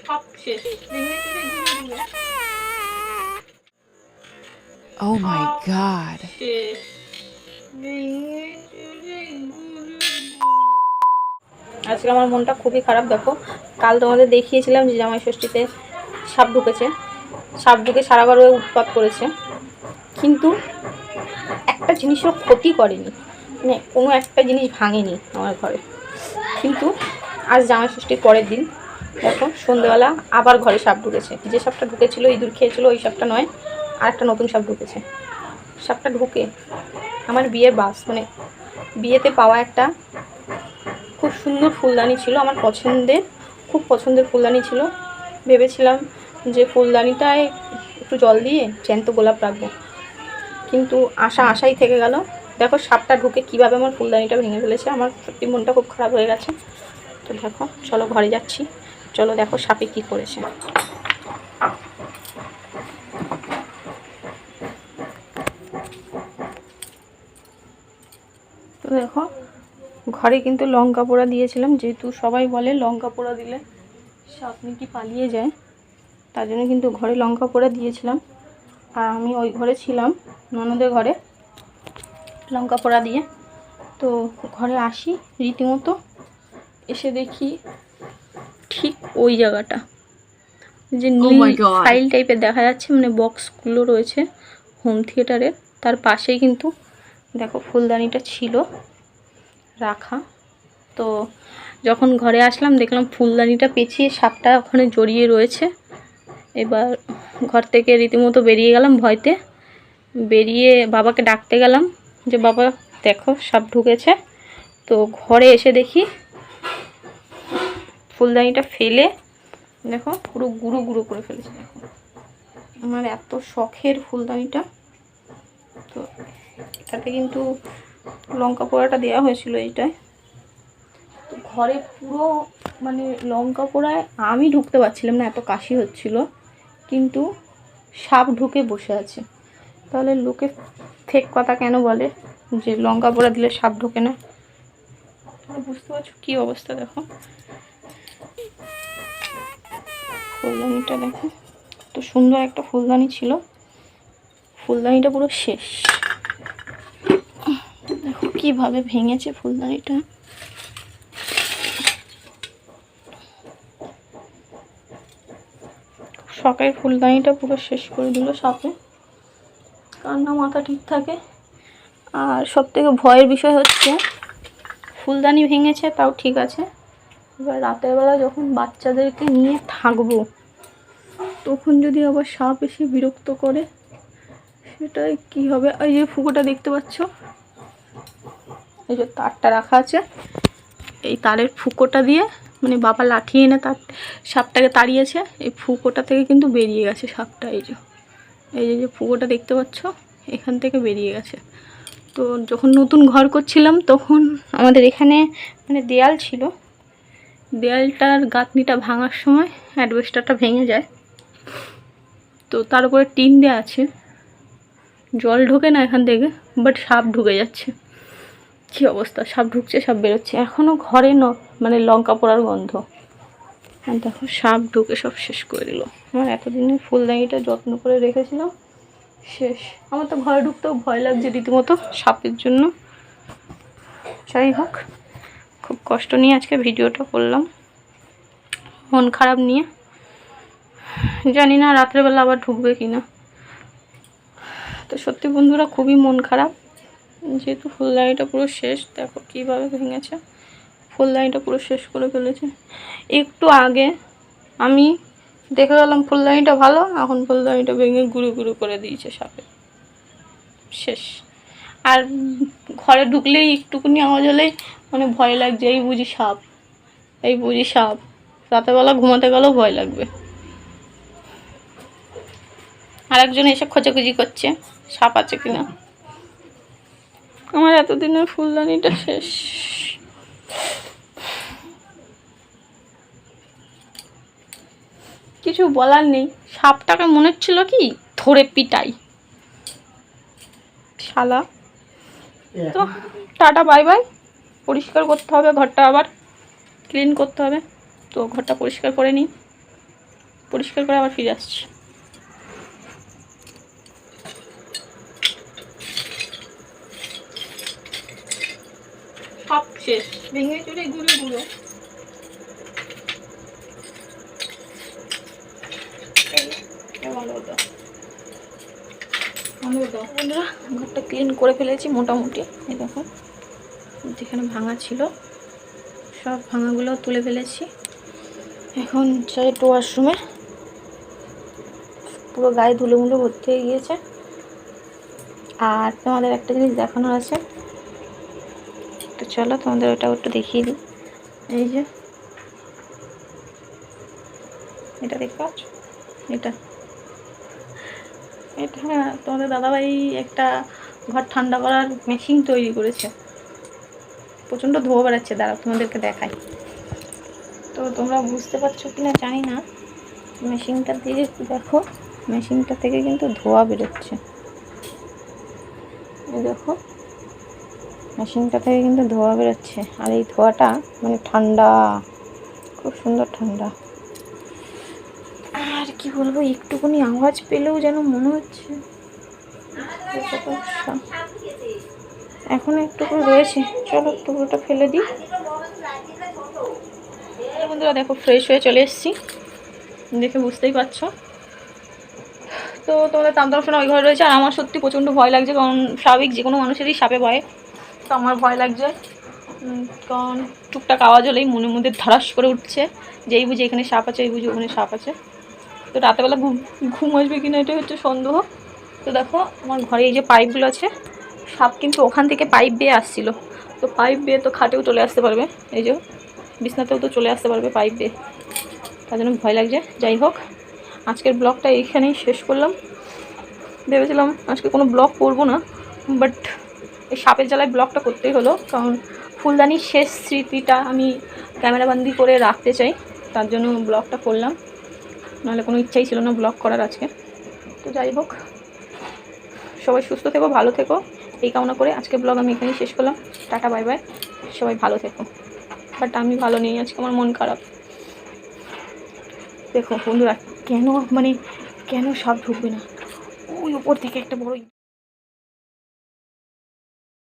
সব শেষ। Oh my god. শেষ। আজকে আমার মনটা খুবই খারাপ। দেখো, কাল তোমাদের দেখিয়েছিলাম যে জামাই ষষ্ঠীতে সাপ ঢুকেছে। সাপ ঢুকে সারা ঘরে উৎপাত করেছে, কিন্তু একটা জিনিসও ক্ষতি করেনি, মানে কোনো একটা জিনিস ভাঙেনি আমার ঘরে। কিন্তু আজ জামাই ষষ্ঠীর পরের দিন দেখো সন্ধ্যেবেলা আবার ঘরে সাপ ঢুকেছে। যে সাপটা ঢুকেছিল ইঁদুর খেয়েছিল ওই সাপটা নয়, আর একটা নতুন সাপ ঢুকেছে। সাপটা ঢুকে আমার বিয়ের বাস, মানে বিয়েতে পাওয়া একটা খুব সুন্দর ফুলদানি ছিল, আমার পছন্দের, খুব পছন্দের ফুলদানি ছিল। ভেবেছিলাম যে ফুলদানিটায় একটু জল দিয়ে জ্যান্ত গোলাপ রাখবো, কিন্তু আশাই থেকে গেল। দেখো সাপটা ঢুকে কীভাবে আমার ফুলদানিটা ভেঙে ফেলেছে। আমার সত্যি মনটা খুব খারাপ হয়ে গেছে। তো দেখো, চলো ঘরে যাচ্ছি, চলো দেখো সাপে কী করেছে। তো দেখো, ঘরে কিন্তু লঙ্কা পোড়া দিয়েছিলাম, যেহেতু সবাই বলে লঙ্কা পোড়া দিলে সাপ নাকি পালিয়ে যায়, তার জন্য কিন্তু ঘরে লঙ্কা পোড়া দিয়েছিলাম। আর আমি ওই ঘরে ছিলাম, ননদের ঘরে, লঙ্কা পোড়া দিয়ে। তো ঘরে আসি রীতিমতো, এসে দেখি ঠিক ওই জায়গাটা যে নীল ফাইল টাইপের দেখা যাচ্ছে, মানে বক্সগুলো রয়েছে হোম থিয়েটারের, তার পাশেই কিন্তু দেখো ফুলদানিটা ছিল রাখা। তো যখন ঘরে আসলাম দেখলাম ফুলদানিটা পেঁচিয়ে সাপটা ওখানে জড়িয়ে রয়েছে। এবার ঘর থেকে রীতিমতো বেরিয়ে গেলাম ভয়তে, বেরিয়ে বাবাকে ডাকতে গেলাম যে বাবা দেখো সাপ ঢুকেছে। তো ঘরে এসে দেখি ফুলদানিটা ফেলে দেখো পুরো গুঁড়ো গুঁড়ো করে ফেলেছে। দেখো আমার এত শখের ফুলদানিটা, তো এটাতে কিন্তু লঙ্কা পোড়াটা দেওয়া হয়েছিল এইটায়। তো ঘরে পুরো মানে লঙ্কা পোড়ায় আমি ঢুকতে পারছিলাম না, এত কাশি হচ্ছিল, কিন্তু সাপ ঢুকে বসে আছে। তাহলে লোকে ফেক কথা কেন বলে যে লঙ্কা পোড়া দিলে সাপ ঢোকে না? বুঝতে পারছো কী অবস্থা? দেখো ফুলদানিটা দেখো, তো সুন্দর একটা ফুলদানি ছিল, ফুলদানিটা পুরো শেষ। দেখো কীভাবে ভেঙেছে ফুলদানিটা। শখের ফুলদানিটা পুরো শেষ করে দিল সাপে। কান্না মাথা ঠিক থাকে। আর সবথেকে ভয়ের বিষয় হচ্ছে ফুলদানি ভেঙেছে তাও ঠিক আছে, এবার রাতের বেলা যখন বাচ্চাদেরকে নিয়ে থাকবো তখন যদি আবার সাপ এসে বিরক্ত করে, সেটাই কি হবে। এই যে ফুকোটা দেখতে পাচ্ছ, এই যে তারটা রাখা আছে, এই তারের ফুকোটা দিয়ে মানে বাবা লাঠি এনে তার সাপটাকে তাড়িয়েছে, এই ফুকোটা থেকে কিন্তু বেরিয়ে গেছে সাপটা। এই যে ফুকোটা দেখতে পাচ্ছ, এখান থেকে বেরিয়ে গেছে। তো যখন নতুন ঘর করছিলাম তখন আমাদের এখানে মানে দেয়াল ছিল, দেয়ালটার গাঁথনিটা ভাঙার সময় অ্যাডবেস্টারটা ভেঙে যায়। তো তার উপরে টিন দেওয়া আছে, জল ঢোকে না এখান থেকে, বাট সাপ ঢুকে যাচ্ছে। কী অবস্থা, সাপ ঢুকছে সাপ বেরোচ্ছে, এখনও ঘরে মানে লঙ্কা পোড়ার গন্ধ। আর দেখো সাপ ঢুকে সব শেষ করে দিল। আমার এতদিনের ফুলদানিটা যত্ন করে রেখেছিলাম, শেষ। আমার তো ঘরে ঢুকতেও ভয় লাগছে রীতিমতো সাপের জন্য। যাই হোক, খুব কষ্ট নিয়ে আজকে ভিডিওটা করলাম, মন খারাপ নিয়ে। জানি না রাত্রেবেলা আবার ঢুকবে কি না। তো সত্যি বন্ধুরা খুবই মন খারাপ, যেহেতু ফুলদানিটা পুরো শেষ। দেখো কীভাবে ভেঙেছে, ফুলদানিটা পুরো শেষ করে ফেলেছে। একটু আগে আমি দেখে গেলাম ফুলদানিটা ভালো, এখন ফুলদানিটা ভেঙে গুঁড়ো গুঁড়ো করে দিয়েছে সাপে, শেষ। আর ঘরে ঢুকলেই একটুকুনি আওয়াজ হলেই মানে ভয় লাগছে, এই বুঝি সাপ, এই বুঝি সাপ। রাতেরবেলা ঘুমাতে গেলেও ভয় লাগবে। আর একজন এসে খোঁজাখুঁজি করছে সাপ আছে কিনা। আমার এতদিনের ফুলদানিটা শেষ। কিছু বলার নেই, সাপটাকে মনে হচ্ছিল কি ধরে পিটাই শালা। তো টাটা বাই বাই, পরিষ্কার করতে হবে ঘরটা, আবার ক্লিন করতে হবে। তো ঘরটা পরিষ্কার করে নিই। পরিষ্কার করে আবার ফিরে আসছি। সব শেষ, ভেঙে চুরে গুঁড়ো গুঁড়ো। বন্ধুরা ঘরটা ক্লিন করে ফেলেছি মোটামুটি। এই দেখো যেখানে ভাঙা ছিল সব ভাঙাগুলো তুলে ফেলেছি। এখন চাই একটু ওয়াশরুমে, পুরো গায়ে ধুলো মুলো ভর্তি হয়ে গিয়েছে। আর তোমাদের একটা জিনিস দেখানোর আছে, তো চলো তোমাদের ওটাও একটু দেখিয়ে দিই। এই যে এটা দেখতে পাচ্ছ, এটা এটা তোমাদের দাদাভাই একটা ঘর ঠান্ডা করার মেশিন তৈরি করেছে। প্রচণ্ড ধোয়া বেড়াচ্ছে, দাঁড়াও তোমাদেরকে দেখাই। তো তোমরা বুঝতে পারছো কি না জানি না, মেশিনটা দিয়ে দেখো, মেশিনটা থেকে কিন্তু ধোয়া বেরোচ্ছে। এই দেখো মেশিনটা থেকে কিন্তু ধোয়া বেরোচ্ছে, আর এই ধোয়াটা মানে ঠান্ডা, খুব সুন্দর ঠান্ডা। আর কি বলবো, একটুখানি আওয়াজ পেলেও যেন মনে হচ্ছে এখন একটুকু রয়েছে। চলো টুকরোটা ফেলে দিই। বন্ধুরা দেখো ফ্রেশ হয়ে চলে এসেছি, দেখে বুঝতেই পারছো। তো তোমরা তামতাম ওই ঘরে রয়েছে, আর আমার সত্যি প্রচণ্ড ভয় লাগছে, কারণ স্বাভাবিক যে কোনো মানুষেরই সাপে ভয়, তো আমার ভয় লাগছে। কারণ টুকটাক আওয়াজ হলেই মনের মধ্যে ধারাস করে উঠছে, যেই বুঝি এখানে সাপ আছে, এই বুঝি ওখানে সাপ আছে। তো রাতেবেলা ঘুম আসবে কিনা এটাই হচ্ছে সন্দেহ। তো দেখো আমার ঘরে এই যে পাইপগুলো আছে, সাপ কিন্তু ওখান থেকে পাইপ বেয়ে আসছিলো, তো পাইপ বেয়ে তো খাটেও চলে আসতে পারবে, এই যে বিছনাতেও তো চলে আসতে পারবে পাইপ বেয়ে, তার জন্য ভয় লাগছে। যাই হোক আজকের ব্লগটা এইখানেই শেষ করলাম। ভেবেছিলাম আজকে কোনো ব্লগ করবো না, বাট এই সাপের জ্বালায় ব্লগটা করতেই হলো, কারণ ফুলদানির শেষ স্মৃতিটা আমি ক্যামেরাবন্দি করে রাখতে চাই, তার জন্য ব্লগটা করলাম, নাহলে কোনো ইচ্ছাই ছিল না ব্লগ করার আজকে। তো যাই হোক সবাই সুস্থ থেকো, ভালো থেকো, এই কামনা করে আজকে ব্লগ আমি এখানেই শেষ করলাম। টাটা বাই বাই, সবাই ভালো থেকো। বাট আমি ভালো নেই আজকে, আমার মন খারাপ। দেখো বন্ধুরা কেন সাপ ঢুকবে না, ওই উপর থেকে একটা বড়